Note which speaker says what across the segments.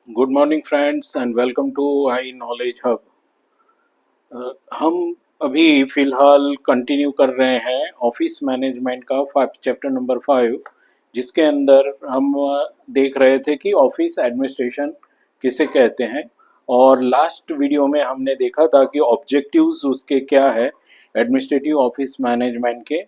Speaker 1: Good morning friends and welcome to high knowledge hub. हम अभी फ़िलहाल कंटिन्यू कर रहे हैं ऑफिस मैनेजमेंट का चैप्टर नंबर 5, जिसके अंदर हम देख रहे थे कि ऑफिस एडमिनिस्ट्रेशन किसे कहते हैं। और लास्ट वीडियो में हमने देखा था कि ऑब्जेक्टिव्स उसके क्या है, एडमिनिस्ट्रेटिव ऑफिस मैनेजमेंट के।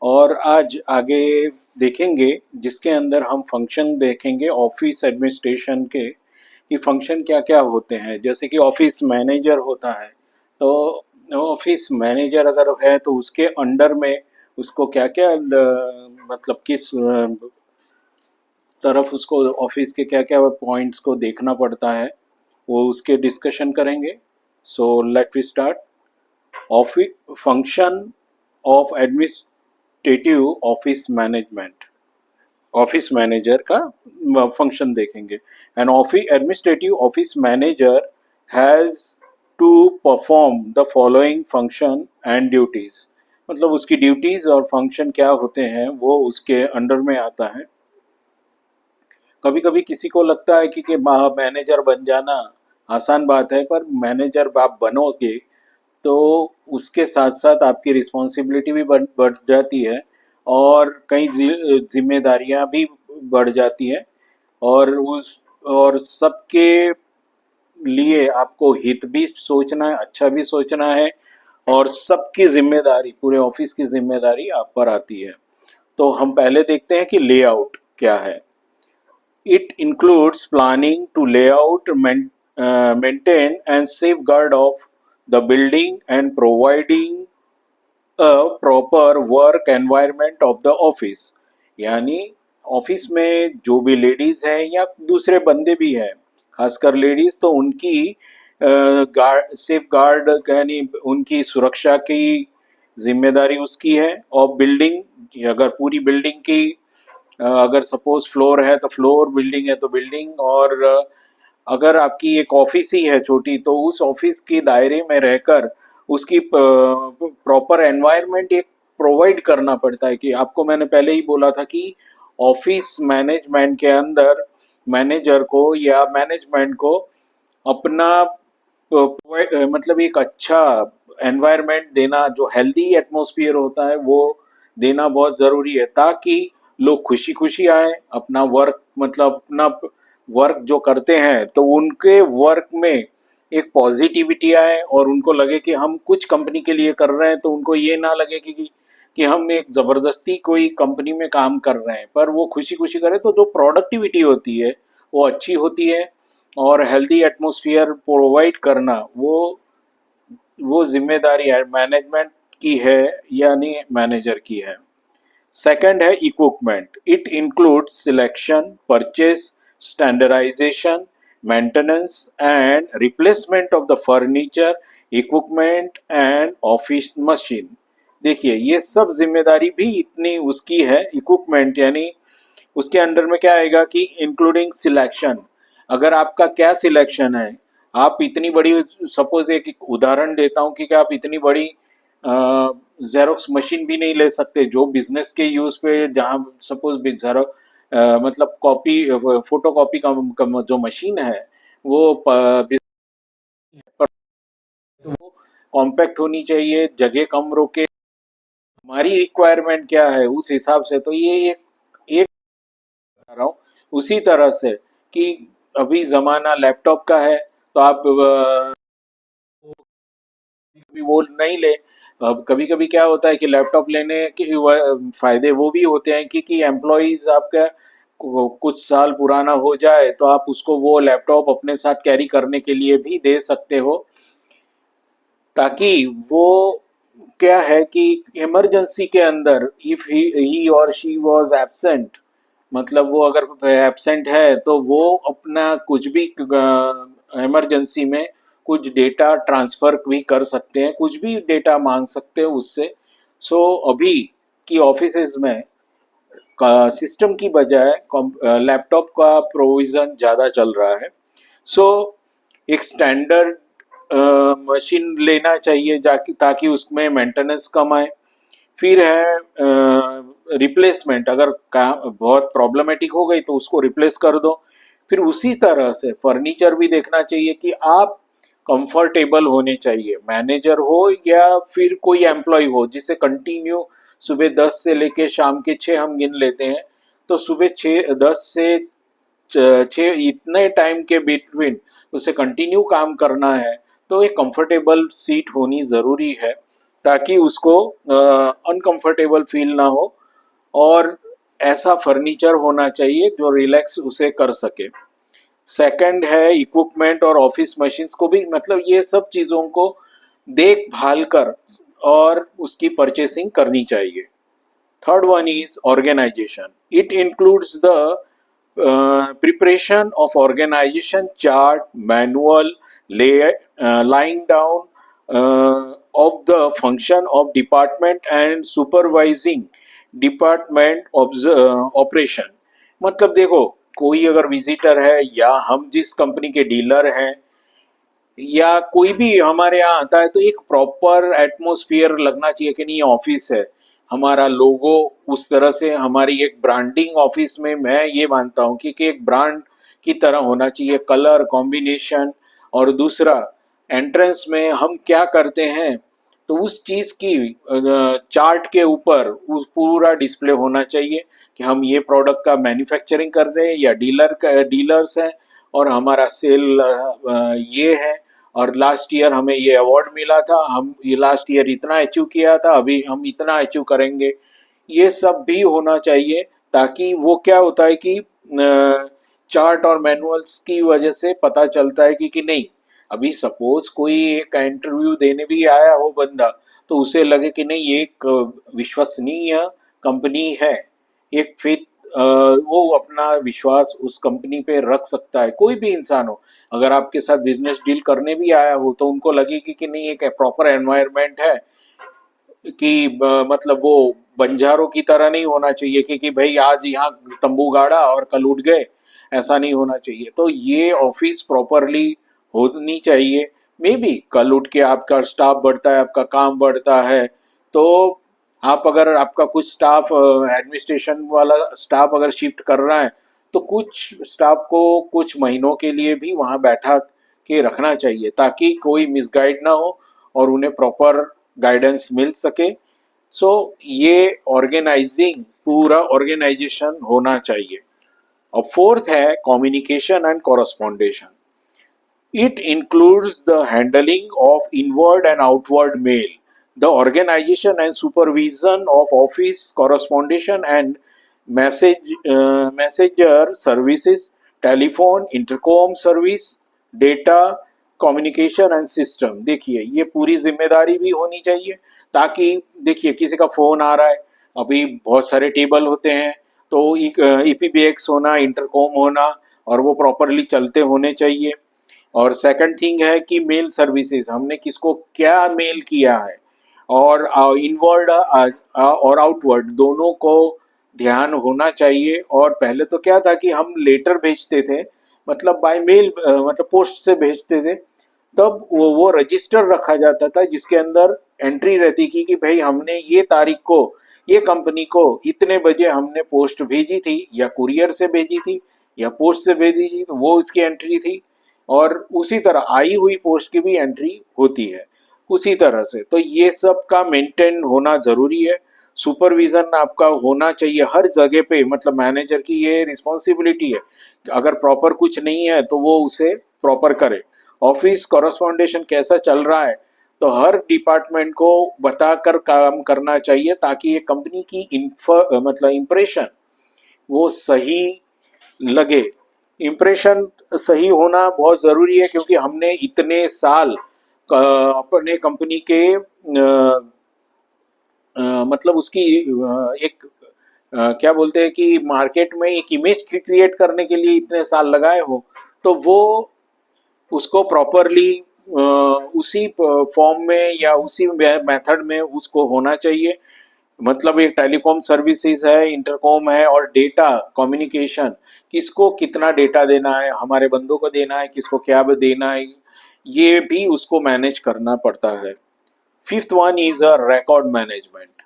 Speaker 1: और आज आगे देखेंगे जिसके अंदर हम फंक्शन देखेंगे ऑफिस एडमिनिस्ट्रेशन के, कि फंक्शन क्या क्या होते हैं। जैसे कि ऑफिस मैनेजर होता है, तो ऑफिस मैनेजर अगर है तो उसके अंडर में उसको क्या क्या मतलब किस तरफ उसको ऑफिस के क्या क्या पॉइंट्स को देखना पड़ता है, वो उसके डिस्कशन करेंगे। So let we start. Office function of administrative office management, office manager का फंक्शन देखेंगे। An office administrative office manager has to perform the following function and duties. मतलब उसकी ड्यूटीज और फंक्शन क्या होते हैं वो उसके अंडर में आता है। कभी कभी किसी को लगता है कि मैनेजर बन जाना आसान बात है, पर मैनेजर आप बनोगे तो उसके साथ साथ आपकी रिस्पॉन्सिबिलिटी भी बढ़ जाती है और कई जिम्मेदारियां भी बढ़ जाती है। और सबके लिए आपको हित भी सोचना है, अच्छा भी सोचना है, और सबकी जिम्मेदारी, पूरे ऑफिस की जिम्मेदारी आप पर आती है। तो हम पहले देखते हैं कि लेआउट क्या है। It includes planning to layout, maintain and safeguard of the building and providing a proper work environment of the office। यानी ऑफिस में जो भी लेडीज हैं या दूसरे बंदे भी हैं, खासकर लेडीज, तो उनकी सेफ गार्ड यानी उनकी सुरक्षा की जिम्मेदारी उसकी है। और बिल्डिंग, अगर पूरी बिल्डिंग की अगर सपोज फ्लोर है तो फ्लोर, बिल्डिंग है तो बिल्डिंग, और अगर आपकी एक ऑफिस ही है छोटी तो उस ऑफिस के दायरे में रहकर उसकी प्रॉपर एनवायरनमेंट एक प्रोवाइड करना पड़ता है। कि आपको मैंने पहले ही बोला था कि ऑफिस मैनेजमेंट के अंदर मैनेजर को या मैनेजमेंट को अपना मतलब एक अच्छा एनवायरनमेंट देना, जो हेल्दी एटमॉस्फेयर होता है वो देना बहुत ज़रूरी है, ताकि लोग खुशी खुशी आए अपना वर्क, मतलब अपना वर्क जो करते हैं तो उनके वर्क में एक पॉजिटिविटी आए और उनको लगे कि हम कुछ कंपनी के लिए कर रहे हैं। तो उनको ये ना लगे कि हम एक ज़बरदस्ती कोई कंपनी में काम कर रहे हैं, पर वो खुशी खुशी करें तो जो प्रोडक्टिविटी होती है वो अच्छी होती है। और हेल्दी एटमॉस्फेयर प्रोवाइड करना वो जिम्मेदारी है मैनेजमेंट की है, यानी मैनेजर की है। सेकंड है equipment. It includes selection, purchase, standardization, maintenance and replacement of the furniture, equipment and office machine. देखिए ये सब जिम्मेदारी भी इतनी उसकी है। इक्विपमेंट यानी उसके अंडर में क्या आएगा कि इंक्लूडिंग सिलेक्शन। अगर आपका क्या सिलेक्शन है, आप इतनी बड़ी, सपोज एक उदाहरण देता हूँ कि क्या आप इतनी बड़ी जेरोक्स मशीन भी नहीं ले सकते जो बिजनेस के यूज पे, जहाँ सपोज मतलब कॉपी, फोटो कॉपी का जो मशीन है वो तो वो कॉम्पैक्ट होनी चाहिए, जगह कम रोके, हमारी रिक्वायरमेंट क्या है उस हिसाब से। तो ये एक बता रहा हूँ। उसी तरह से कि अभी जमाना लैपटॉप का है, तो आप कभी वो नहीं ले। अब कभी कभी क्या होता है कि लैपटॉप लेने के फायदे वो भी होते हैं कि एम्प्लॉयज आपका कुछ साल पुराना हो जाए तो आप उसको वो लैपटॉप अपने साथ कैरी करने के लिए भी दे सकते हो, ताकि वो क्या है कि इमरजेंसी के अंदर इफ ही और शी वाज एब्सेंट, मतलब वो अगर एब्सेंट है तो वो अपना कुछ भी इमरजेंसी में कुछ डेटा ट्रांसफर भी कर सकते हैं, कुछ भी डेटा मांग सकते हैं उससे। सो अभी की ऑफिसेज में सिस्टम की बजाय लैपटॉप का प्रोविजन ज़्यादा चल रहा है। सो एक स्टैंडर्ड मशीन लेना चाहिए जाकि ताकि उसमें मेंटेनेंस कम आए। फिर है रिप्लेसमेंट। अगर काम बहुत प्रॉब्लमेटिक हो गई तो उसको रिप्लेस कर दो। फिर उसी तरह से फर्नीचर भी देखना चाहिए कि आप कंफर्टेबल होने चाहिए, मैनेजर हो या फिर कोई एम्प्लॉय हो जिसे कंटिन्यू सुबह 10 से लेके शाम के 6 हम गिन लेते हैं, तो सुबह 10 से 6 इतने टाइम के बिटवीन उसे कंटिन्यू काम करना है, तो एक कंफर्टेबल सीट होनी ज़रूरी है ताकि उसको अनकंफर्टेबल फील ना हो, और ऐसा फर्नीचर होना चाहिए जो रिलैक्स उसे कर सके। सेकंड है इक्विपमेंट और ऑफिस मशीन्स को भी, मतलब ये सब चीज़ों को देखभाल कर और उसकी परचेसिंग करनी चाहिए। Third one is organization. It includes the preparation of organization chart, manual, lying down of the function of department and supervising department operation। मतलब देखो, कोई अगर विजिटर है या हम जिस कंपनी के डीलर हैं या कोई भी हमारे यहाँ आता है, तो एक प्रॉपर एटमॉस्फेयर लगना चाहिए कि नहीं ऑफिस है, हमारा लोगो उस तरह से, हमारी एक ब्रांडिंग ऑफिस में मैं ये मानता हूँ कि एक ब्रांड की तरह होना चाहिए, कलर कॉम्बिनेशन। और दूसरा, एंट्रेंस में हम क्या करते हैं तो उस चीज की चार्ट के ऊपर उस पूरा डिस्प्ले होना चाहिए कि हम ये प्रोडक्ट का मैन्युफैक्चरिंग कर रहे हैं या डीलर्स हैं, और हमारा सेल ये है, और लास्ट ईयर हमें ये अवार्ड मिला था, हम ये लास्ट ईयर इतना अचीव किया था, अभी हम इतना अचीव करेंगे। ये सब भी होना चाहिए ताकि वो क्या होता है कि चार्ट और मैनुअल्स की वजह से पता चलता है कि नहीं, अभी सपोज कोई एक इंटरव्यू देने भी आया हो बंदा, तो उसे लगे कि नहीं ये एक विश्वसनीय कंपनी है, एक फेथ, वो अपना विश्वास उस कंपनी पे रख सकता है। कोई भी इंसान हो, अगर आपके साथ बिजनेस डील करने भी आया हो तो उनको लगे कि नहीं एक प्रॉपर एनवायरनमेंट है, कि मतलब वो बंजारों की तरह नहीं होना चाहिए कि भाई आज यहाँ तंबू गाड़ा और कल उठ गए, ऐसा नहीं होना चाहिए। तो ये ऑफिस प्रॉपरली होनी चाहिए। मे बी कल उठ के आपका स्टाफ बढ़ता है, आपका काम बढ़ता है, तो आप अगर आपका कुछ स्टाफ एडमिनिस्ट्रेशन वाला स्टाफ अगर शिफ्ट कर रहा है, तो कुछ स्टाफ को कुछ महीनों के लिए भी वहां बैठा के रखना चाहिए ताकि कोई मिसगाइड ना हो और उन्हें प्रॉपर गाइडेंस मिल सके। सो ये ऑर्गेनाइजिंग, पूरा ऑर्गेनाइजेशन होना चाहिए। और फोर्थ है communication and correspondence. It includes the handling of inward and outward mail, the organization and supervision of office correspondence and messenger services, telephone, intercom service, data, communication and system. देखिए ये पूरी जिम्मेदारी भी होनी चाहिए ताकि देखिए किसी का फोन आ रहा है, अभी बहुत सारे टेबल होते हैं, तो ईपीबीएक्स होना, इंटरकॉम होना, और वो प्रॉपरली चलते होने चाहिए। और सेकंड थिंग है कि मेल सर्विसेज, हमने किसको क्या मेल किया है, और इनवर्ड और आउटवर्ड दोनों को ध्यान होना चाहिए। और पहले तो क्या था कि हम लेटर भेजते थे, मतलब बाय मेल, मतलब पोस्ट से भेजते थे, तब वो रजिस्टर रखा जाता था जिसके अंदर एंट्री रहती कि भाई हमने ये तारीख को ये कंपनी को इतने बजे हमने पोस्ट भेजी थी, या कुरियर से भेजी थी, या पोस्ट से भेजी थी, तो वो उसकी एंट्री थी। और उसी तरह आई हुई पोस्ट की भी एंट्री होती है उसी तरह से। तो ये सब का मेंटेन होना जरूरी है। सुपरविजन आपका होना चाहिए हर जगह पे, मतलब मैनेजर की ये रिस्पॉन्सिबिलिटी है कि अगर प्रॉपर कुछ नहीं है तो वो उसे प्रॉपर करे। ऑफिस कॉरस्पॉन्डेशन कैसा चल रहा है, तो हर डिपार्टमेंट को बताकर काम करना चाहिए ताकि ये कंपनी की मतलब इम्प्रेशन वो सही लगे। इम्प्रेशन सही होना बहुत ज़रूरी है क्योंकि हमने इतने साल अपने कंपनी के मतलब उसकी एक क्या बोलते हैं कि मार्केट में एक इमेज क्रिएट करने के लिए इतने साल लगाए हो, तो वो उसको प्रॉपरली उसी फॉर्म में या उसी मेथड में उसको होना चाहिए। मतलब एक टेलीकॉम सर्विसेज है, इंटरकॉम है, और डेटा कम्युनिकेशन, किसको कितना डेटा देना है, हमारे बंदों को देना है, किसको क्या देना है, ये भी उसको मैनेज करना पड़ता है। Fifth one is a record management.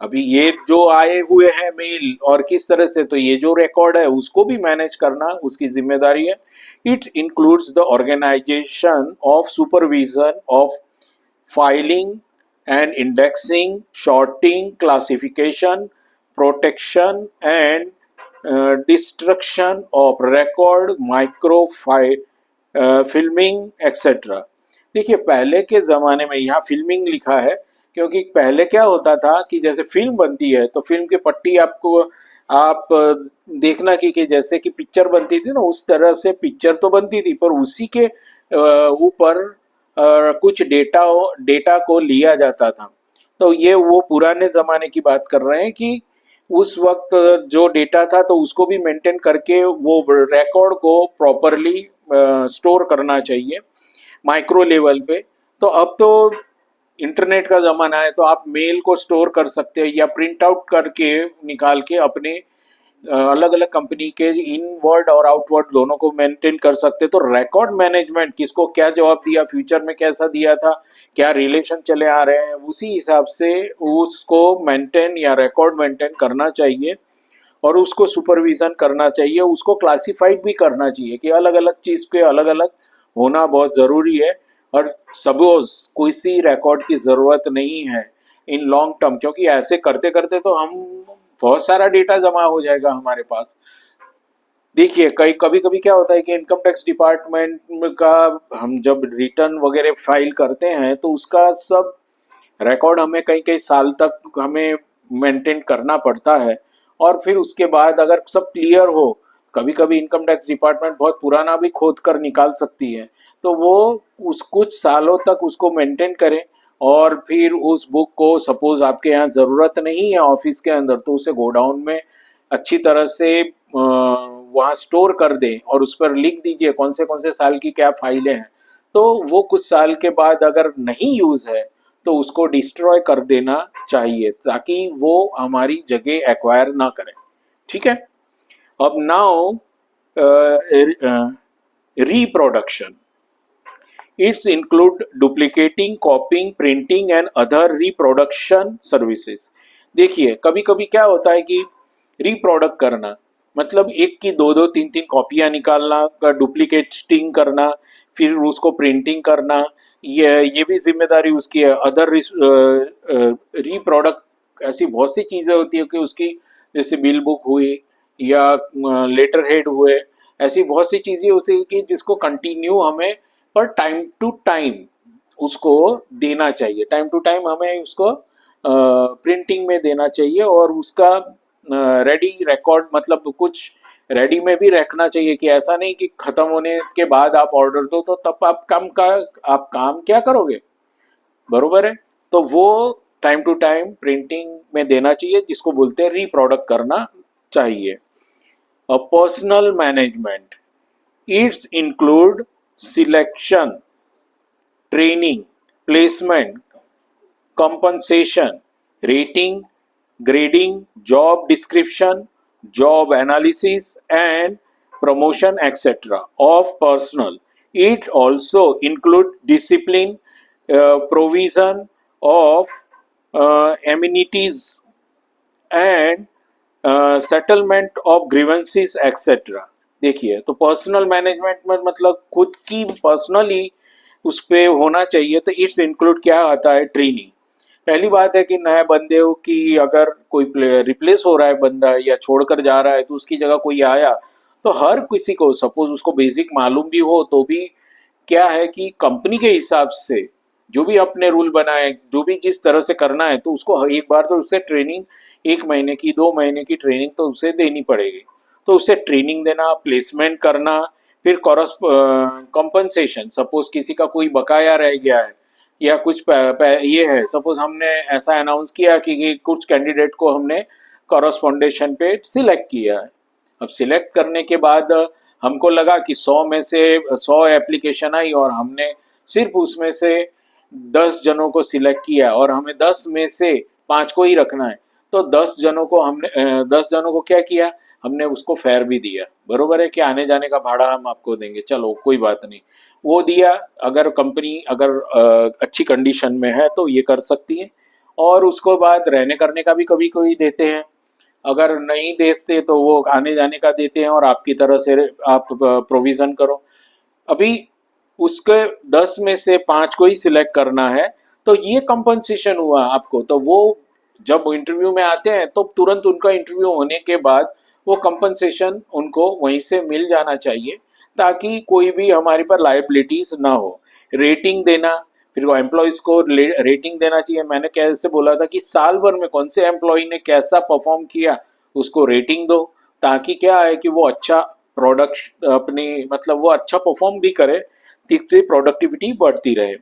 Speaker 1: अभी ये जो आए हुए हैं मेल और किस तरह से, तो ये जो रिकॉर्ड है उसको भी मैनेज करना उसकी जिम्मेदारी है। It includes the organization of supervision of filing and indexing, sorting, classification, protection, and destruction of record, filming, etc. देखिए पहले के ज़माने में यहाँ फिल्मिंग लिखा है क्योंकि पहले क्या होता था कि जैसे फिल्म बनती है तो फिल्म की पट्टी आपको आप देखना कि जैसे कि पिक्चर बनती थी ना, उस तरह से पिक्चर तो बनती थी पर उसी के ऊपर कुछ डेटा को लिया जाता था। तो ये वो पुराने ज़माने की बात कर रहे हैं कि उस वक्त जो डेटा था तो उसको भी मेंटेन करके वो रिकॉर्ड को प्रॉपरली स्टोर करना चाहिए माइक्रो लेवल पे। तो अब तो इंटरनेट का ज़माना है तो आप मेल को स्टोर कर सकते हैं या प्रिंट आउट करके निकाल के अपने अलग अलग कंपनी के इनवर्ड और आउटवर्ड दोनों को मेंटेन कर सकते। तो रिकॉर्ड मैनेजमेंट किसको क्या जवाब दिया, फ्यूचर में कैसा दिया था, क्या रिलेशन चले आ रहे हैं, उसी हिसाब से उसको मेंटेन या रिकॉर्ड मेंटेन करना चाहिए और उसको सुपरविजन करना चाहिए, उसको क्लासिफाइड भी करना चाहिए कि अलग अलग चीज़ के अलग अलग होना बहुत ज़रूरी है। और सपोज किसी रिकॉर्ड की ज़रूरत नहीं है इन लॉन्ग टर्म, क्योंकि ऐसे करते करते तो हम बहुत सारा डेटा जमा हो जाएगा हमारे पास। देखिए कई कभी कभी क्या होता है कि इनकम टैक्स डिपार्टमेंट का हम जब रिटर्न वगैरह फाइल करते हैं तो उसका सब रिकॉर्ड हमें कई कई साल तक हमें मेंटेन करना पड़ता है। और फिर उसके बाद अगर सब क्लियर हो, कभी कभी इनकम टैक्स डिपार्टमेंट बहुत पुराना भी खोद कर निकाल सकती है, तो वो उस कुछ सालों तक उसको मेंटेन करें। और फिर उस बुक को सपोज आपके यहाँ ज़रूरत नहीं है ऑफिस के अंदर तो उसे गोडाउन में अच्छी तरह से वहाँ स्टोर कर दें और उस पर लिख दीजिए कौन से साल की क्या फाइलें हैं। तो वो कुछ साल के बाद अगर नहीं यूज़ है तो उसको डिस्ट्रॉय कर देना चाहिए ताकि वो हमारी जगह एक्वायर ना करें। ठीक है। अब now reproduction. It's include duplicating, copying, printing and other reproduction services. देखिए कभी कभी क्या होता है कि रिप्रोडक्ट करना मतलब एक की दो दो तीन तीन कॉपियां निकालना, डुप्लीकेटिंग करना, फिर उसको प्रिंटिंग करना, ये भी जिम्मेदारी उसकी है। अदर रिप्रोडक्ट ऐसी बहुत सी चीज़ें होती है कि उसकी जैसे बिल बुक हुई या लेटर हेड हुए, ऐसी बहुत सी चीज़ें उसे कि जिसको कंटिन्यू हमें पर टाइम टू टाइम उसको देना चाहिए। टाइम टू टाइम हमें उसको प्रिंटिंग में देना चाहिए और उसका रेडी रिकॉर्ड मतलब कुछ रेडी में भी रखना चाहिए कि ऐसा नहीं कि ख़त्म होने के बाद आप ऑर्डर दो तो तब आप काम क्या करोगे, बरोबर है। तो वो टाइम टू टाइम प्रिंटिंग में देना चाहिए जिसको बोलते हैं रिप्रोडक्ट करना चाहिए। A personal management. It's include selection, training, placement, compensation, rating, grading, job description, job analysis, and promotion, etc. of personal. It also include discipline, provision of amenities and settlement of grievances etcetera. देखिए तो personal management में मतलब खुद की personally उस पे होना चाहिए। तो इट्स इंक्लूड क्या आता है, ट्रेनिंग। पहली बात है कि नए बंदे की अगर कोई रिप्लेस हो रहा है बंदा या छोड़कर जा रहा है तो उसकी जगह कोई आया तो हर किसी को सपोज उसको बेसिक मालूम भी हो तो भी क्या है कि कंपनी के हिसाब से जो भी अपने रूल बनाए जो भी जिस तरह से करना है तो उसको एक बार तो उससे ट्रेनिंग 1 महीने की 2 महीने की ट्रेनिंग तो उसे देनी पड़ेगी। तो उसे ट्रेनिंग देना, प्लेसमेंट करना, फिर कॉम्पनसेशन। सपोज किसी का कोई बकाया रह गया है या कुछ ये है, सपोज हमने ऐसा अनाउंस किया कि कुछ कैंडिडेट को हमने कॉरस्पॉन्डेशन पे सिलेक्ट किया है। अब सिलेक्ट करने के बाद हमको लगा कि 100 में से 100 एप्लीकेशन आई और हमने सिर्फ उसमें से 10 जनों को सिलेक्ट किया और हमें 10 में से 5 को ही रखना है। तो 10 जनों को हमने 10 जनों को क्या किया, हमने उसको फेयर भी दिया, बरोबर है कि आने जाने का भाड़ा हम आपको देंगे, चलो कोई बात नहीं, वो दिया। अगर कंपनी अगर अच्छी कंडीशन में है तो ये कर सकती है। और उसको बाद रहने करने का भी कभी कोई देते हैं, अगर नहीं देते तो वो आने जाने का देते हैं और आपकी तरह से आप प्रोविज़न करो। अभी उसके 10 में से 5 को ही सिलेक्ट करना है, तो ये कंपनसेशन हुआ आपको। तो वो जब इंटरव्यू में आते हैं तो तुरंत उनका इंटरव्यू होने के बाद वो कंपनसेशन उनको वहीं से मिल जाना चाहिए, ताकि कोई भी हमारे पर लायबिलिटीज ना हो। रेटिंग देना, फिर वो एम्प्लॉयज़ को रेटिंग देना चाहिए। मैंने कैसे बोला था कि साल भर में कौन से एम्प्लॉय ने कैसा परफॉर्म किया उसको रेटिंग दो, ताकि क्या है कि वो अच्छा प्रोडक्ट अपनी मतलब वो अच्छा परफॉर्म भी करे, जिससे प्रोडक्टिविटी बढ़ती रहे।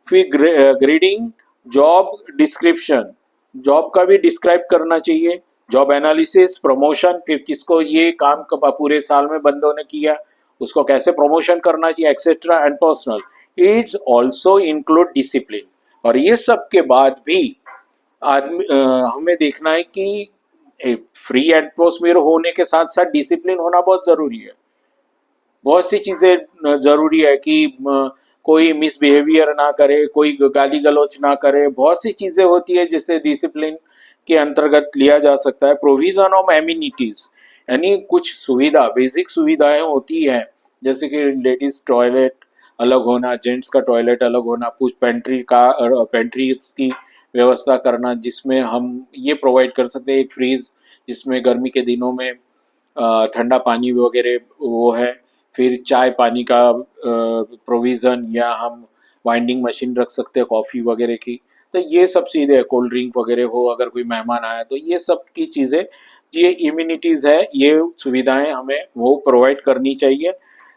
Speaker 1: फिर ग्रेडिंग, जॉब डिस्क्रिप्शन, जॉब का भी डिस्क्राइब करना चाहिए, जॉब एनालिसिस, प्रमोशन, फिर किसको ये काम कब पूरे साल में बंदों ने किया उसको कैसे प्रमोशन करना चाहिए, etcetera and personal. It's also include discipline. और ये सब के बाद भी आदमी हमें देखना है कि फ्री एटमोसफियर होने के साथ साथ डिसिप्लिन होना बहुत जरूरी है। बहुत सी चीजें जरूरी है कि कोई मिसबिहेवियर ना करे, कोई गाली गलौज ना करे, बहुत सी चीजें होती है जिससे डिसिप्लिन के अंतर्गत लिया जा सकता है। प्रोविजन ऑफ एमिनिटीज, यानी कुछ सुविधा, बेसिक सुविधाएं होती हैं, जैसे कि लेडीज टॉयलेट अलग होना, जेंट्स का टॉयलेट अलग होना, कुछ पेंट्रीज की व्यवस्था करना जिसमें हम ये प्रोवाइड कर सकते हैं, एक फ्रीज जिसमें गर्मी के दिनों में ठंडा पानी वगैरह वो है, फिर चाय पानी का प्रोविज़न, या हम वाइंडिंग मशीन रख सकते हैं कॉफ़ी वगैरह की। तो ये सब चीज़ें, कोल्ड ड्रिंक वगैरह हो, अगर कोई मेहमान आया तो ये सब की चीज़ें, ये इम्यूनिटीज़ है, ये सुविधाएं हमें वो प्रोवाइड करनी चाहिए।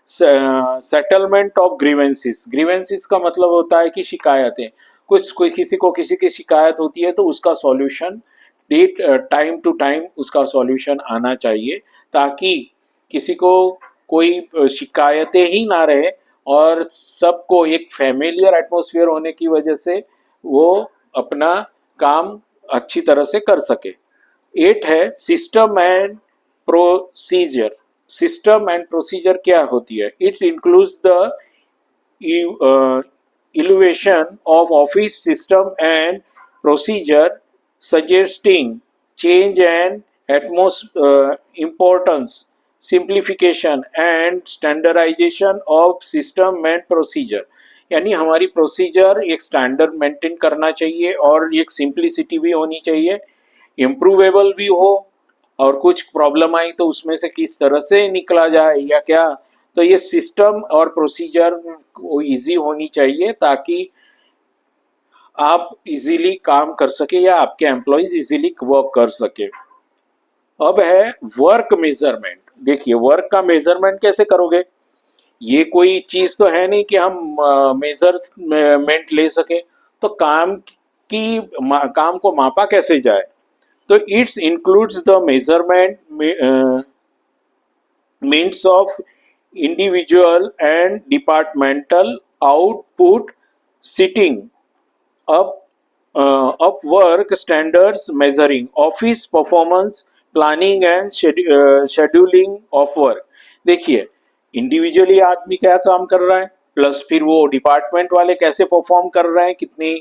Speaker 1: सेटलमेंट ऑफ ग्रीवेंसेस, ग्रीवेंसेस का मतलब होता है कि शिकायतें, कुछ कोई किसी को किसी की शिकायत होती है तो उसका सॉल्यूशन टाइम टू टाइम उसका सॉल्यूशन आना चाहिए, ताकि किसी को कोई शिकायतें ही ना रहे और सबको एक फैमिलियर एटमॉस्फेयर होने की वजह से वो अपना काम अच्छी तरह से कर सके। 8 है system and procedure. System and procedure क्या होती है? It includes the evaluation of office system and procedure, suggesting change and importance, simplification and standardization of system and procedure। यानी हमारी प्रोसीजर एक स्टैंडर्ड मेंटेन करना चाहिए और एक सिंप्लिसिटी भी होनी चाहिए, इम्प्रूवेबल भी हो, और कुछ प्रॉब्लम आई तो उसमें से किस तरह से निकला जाए या क्या। तो ये सिस्टम और प्रोसीजर इजी होनी चाहिए, ताकि आप इजीली काम कर सके या आपके एम्प्लॉयज इजीली वर्क कर सके। अब है वर्क मेजरमेंट। देखिए, वर्क का मेजरमेंट कैसे करोगे? ये कोई चीज तो है नहीं कि हम मेजरमेंट ले सके, तो काम को मापा कैसे जाए? तो it's includes the measurement means of individual and departmental output, setting up work standards, measuring office performance, planning and scheduling of work। देखिए, इंडिविजुअली आदमी क्या काम कर रहा है, प्लस फिर वो डिपार्टमेंट वाले कैसे परफॉर्म कर रहे हैं, कितनी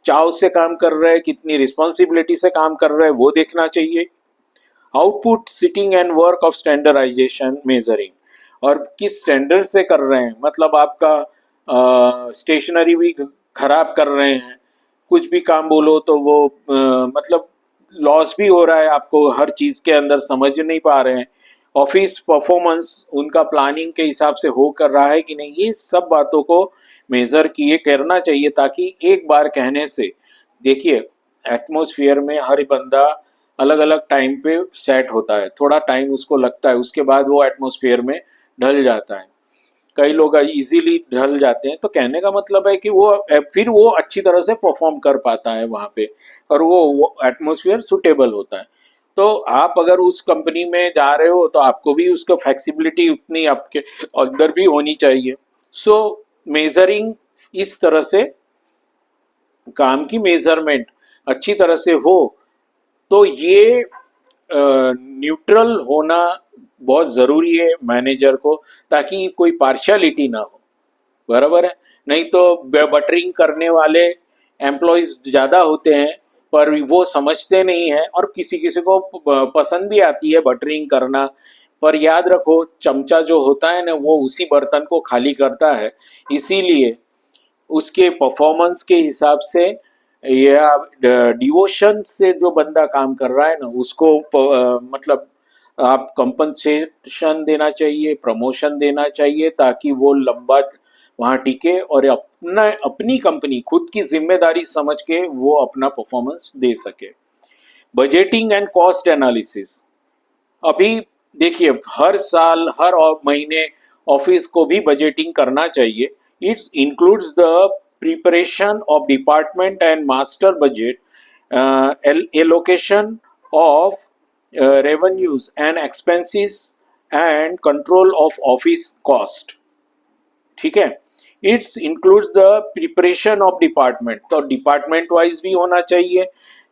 Speaker 1: चाव से काम कर रहे हैं, कितनी रिस्पॉन्सिबिलिटी से काम कर रहे हैं, वो देखना चाहिए। Output, sitting and work of standardization, measuring, और किस स्टैंडर्ड से कर रहे हैं, मतलब आपका स्टेशनरी भी खराब कर रहे हैं, कुछ भी काम बोलो तो वो मतलब लॉस भी हो रहा है, आपको हर चीज के अंदर समझ नहीं पा रहे हैं। ऑफिस परफॉर्मेंस उनका प्लानिंग के हिसाब से हो कर रहा है कि नहीं, ये सब बातों को मेजर किए करना चाहिए, ताकि एक बार कहने से, देखिए एटमॉस्फेयर में हर बंदा अलग अलग टाइम पे सेट होता है, थोड़ा टाइम उसको लगता है, उसके बाद वो एटमॉस्फेयर में ढल जाता है। कई लोग इजीली ढल जाते हैं, तो कहने का मतलब है कि फिर वो अच्छी तरह से परफॉर्म कर पाता है वहाँ पे, और वो एटमॉस्फेयर सुटेबल होता है। तो आप अगर उस कंपनी में जा रहे हो तो आपको भी उसका फ्लेक्सिबिलिटी उतनी आपके अंदर भी होनी चाहिए। सो मेजरिंग, इस तरह से काम की मेजरमेंट अच्छी तरह से हो, तो ये न्यूट्रल होना बहुत ज़रूरी है मैनेजर को, ताकि कोई पार्शियलिटी ना हो, बराबर है? नहीं तो बटरिंग करने वाले एम्प्लॉयज़ ज़्यादा होते हैं, पर वो समझते नहीं है और किसी किसी को पसंद भी आती है बटरिंग करना। पर याद रखो चमचा जो होता है ना वो उसी बर्तन को खाली करता है, इसीलिए उसके परफॉर्मेंस के हिसाब से या डिवोशन से जो बंदा काम कर रहा है ना उसको मतलब आप कंपनसेशन देना चाहिए, प्रमोशन देना चाहिए ताकि वो लंबा वहाँ टिके और अपना अपनी कंपनी खुद की जिम्मेदारी समझ के वो अपना परफॉर्मेंस दे सके। बजटिंग एंड कॉस्ट एनालिसिस, अभी देखिए हर साल हर महीने ऑफिस को भी बजटिंग करना चाहिए। It's includes the preparation of department and master budget, allocation of revenues and expenses and control of office cost। ठीक है, it's includes the preparation of department, तो डिपार्टमेंट वाइज भी होना चाहिए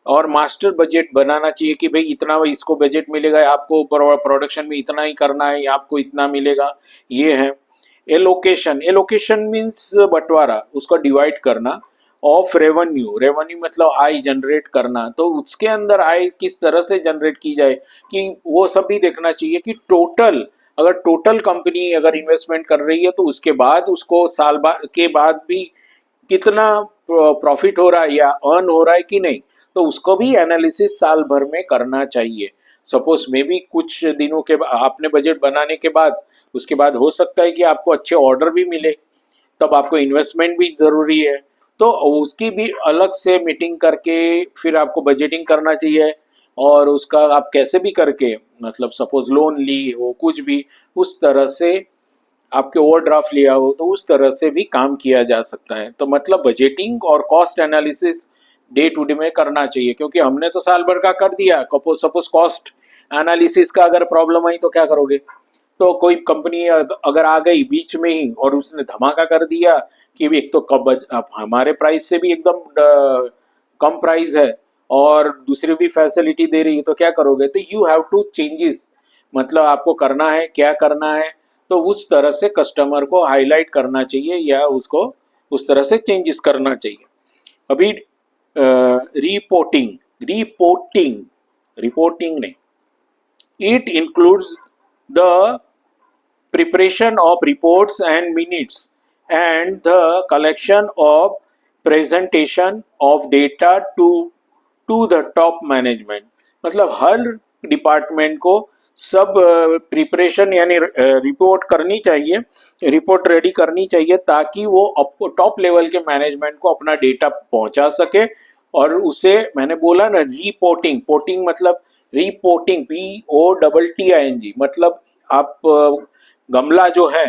Speaker 1: और मास्टर बजट बनाना चाहिए कि भाई इतना इसको बजट मिलेगा, आपको प्रोडक्शन में इतना ही करना है, आपको इतना मिलेगा, ये है। एलोकेशन, एलोकेशन मीन्स बंटवारा, उसको डिवाइड करना। ऑफ रेवेन्यू, रेवेन्यू मतलब आय जनरेट करना, तो उसके अंदर आय किस तरह से जनरेट की जाए कि वो सब भी देखना चाहिए कि टोटल, अगर टोटल कंपनी अगर इन्वेस्टमेंट कर रही है तो उसके बाद उसको साल के बाद भी कितना प्रॉफिट हो रहा है या अर्न हो रहा है कि नहीं, तो उसको भी एनालिसिस साल भर में करना चाहिए। सपोज मे भी कुछ दिनों के आपने बजट बनाने के बाद उसके बाद हो सकता है कि आपको अच्छे ऑर्डर भी मिले, तब आपको इन्वेस्टमेंट भी जरूरी है, तो उसकी भी अलग से मीटिंग करके फिर आपको बजटिंग करना चाहिए। और उसका आप कैसे भी करके मतलब सपोज लोन ली हो कुछ भी उस तरह से आपके ओवरड्राफ्ट लिया हो तो उस तरह से भी काम किया जा सकता है। तो मतलब बजटिंग और cost analysis day to day में करना चाहिए, क्योंकि हमने तो साल भर का कर दिया, सपोज कॉस्ट एनालिसिस का अगर प्रॉब्लम आई तो क्या करोगे? तो कोई कंपनी अगर आ गई बीच में ही और उसने धमाका कर दिया कि एक तो अब हमारे प्राइस से भी एकदम कम प्राइस है और दूसरी भी फैसिलिटी दे रही है, तो क्या करोगे? तो यू हैव टू चेंजेस, मतलब आपको करना है, क्या करना है, तो उस तरह से कस्टमर को हाईलाइट करना चाहिए या उसको उस तरह से चेंजेस करना चाहिए। अभी रिपोर्टिंग, रिपोर्टिंग रिपोर्टिंग नहीं, it includes the preparation of reports and minutes and the collection of presentation of data to the top management। मतलब हर डिपार्टमेंट को सब प्रिपरेशन यानी रिपोर्ट करनी चाहिए, रिपोर्ट रेडी करनी चाहिए ताकि वो टॉप लेवल के मैनेजमेंट को अपना डेटा पहुंचा सके। और उसे मैंने बोला ना रिपोर्टिंग, पोर्टिंग मतलब रिपोर्टिंग, POTTING, मतलब आप गमला जो है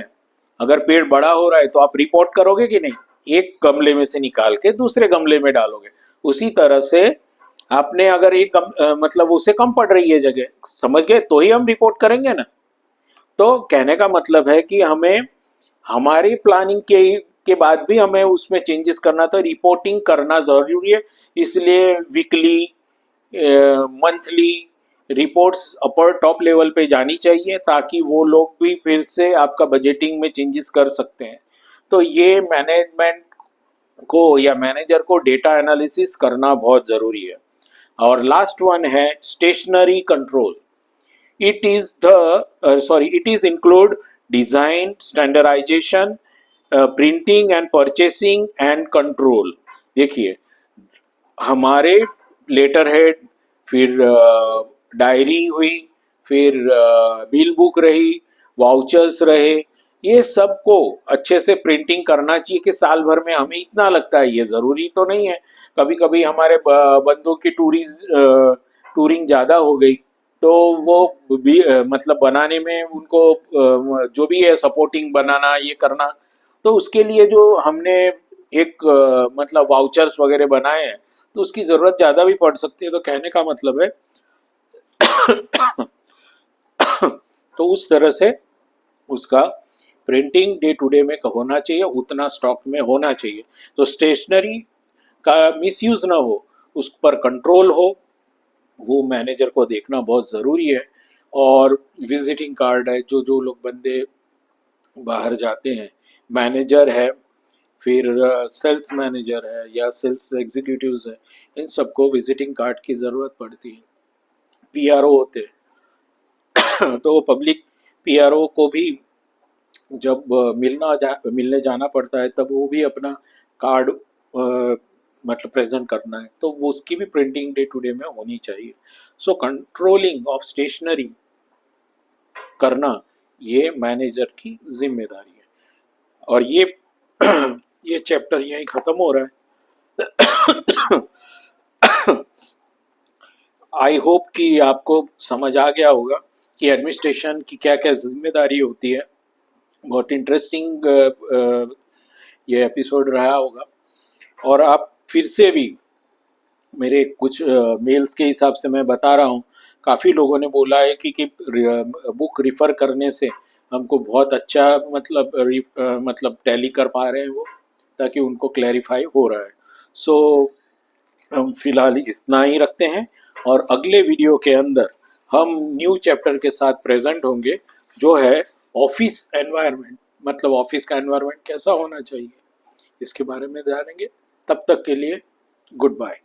Speaker 1: अगर पेड़ बड़ा हो रहा है तो आप रिपोर्ट करोगे कि नहीं, एक गमले में से निकाल के दूसरे गमले में डालोगे। उसी तरह से आपने अगर एक मतलब उसे कम पड़ रही है जगह, समझ गए, तो ही हम रिपोर्ट करेंगे ना। तो कहने का मतलब है कि हमें हमारी प्लानिंग के बाद भी हमें उसमें चेंजेस करना, तो रिपोर्टिंग करना जरूरी है। इसलिए वीकली मंथली रिपोर्ट्स अपर टॉप लेवल पे जानी चाहिए ताकि वो लोग भी फिर से आपका बजटिंग में चेंजेस कर सकते हैं। तो ये मैनेजमेंट को या मैनेजर को डेटा एनालिसिस करना बहुत जरूरी है। और लास्ट वन है stationery control. it is include design, standardization, printing and purchasing and control. देखिए हमारे लेटर हेड, फिर डायरी हुई, फिर बिल बुक रही, वाउचर्स रहे, ये सबको अच्छे से प्रिंटिंग करना चाहिए कि साल भर में हमें इतना लगता है, ये ज़रूरी तो नहीं है। कभी कभी हमारे बंदों की टूरिंग ज़्यादा हो गई तो वो भी मतलब बनाने में उनको जो भी है सपोर्टिंग बनाना ये करना, तो उसके लिए जो हमने एक मतलब वाउचर्स वगैरह बनाए हैं तो उसकी ज़रूरत ज़्यादा भी पड़ सकती है। तो कहने का मतलब है तो उस तरह से उसका प्रिंटिंग डे टू डे में होना चाहिए, उतना स्टॉक में होना चाहिए। तो स्टेशनरी का मिसयूज ना हो, उस पर कंट्रोल हो, वो मैनेजर को देखना बहुत ज़रूरी है। और विजिटिंग कार्ड है, जो जो लोग बंदे बाहर जाते हैं, मैनेजर है, फिर सेल्स मैनेजर है या सेल्स एग्जीक्यूटिव्स है, इन सबको विजिटिंग कार्ड की ज़रूरत पड़ती है। पीआरओ होते हैं तो पब्लिक पीआरओ को भी जब मिलने जाना पड़ता है तब वो भी अपना कार्ड मतलब प्रेजेंट करना है, तो वो उसकी भी प्रिंटिंग डे टू डे में होनी चाहिए। सो कंट्रोलिंग ऑफ स्टेशनरी करना ये मैनेजर की जिम्मेदारी है। और ये ये चैप्टर यहीं ख़त्म हो रहा है। आई होप कि आपको समझ आ गया होगा कि एडमिनिस्ट्रेशन की क्या क्या जिम्मेदारी होती है। बहुत इंटरेस्टिंग ये एपिसोड रहा होगा। और आप फिर से भी मेरे कुछ मेल्स के हिसाब से मैं बता रहा हूँ, काफ़ी लोगों ने बोला है कि बुक रिफ़र करने से हमको बहुत अच्छा मतलब टैली कर पा रहे हैं वो, ताकि उनको क्लैरिफाई हो रहा है। सो हम फिलहाल इतना ही रखते हैं और अगले वीडियो के अंदर हम न्यू चैप्टर के साथ प्रेजेंट होंगे, जो है ऑफिस एनवायरनमेंट, मतलब ऑफिस का एनवायरनमेंट कैसा होना चाहिए, इसके बारे में जानेंगे। तब तक के लिए गुड बाय।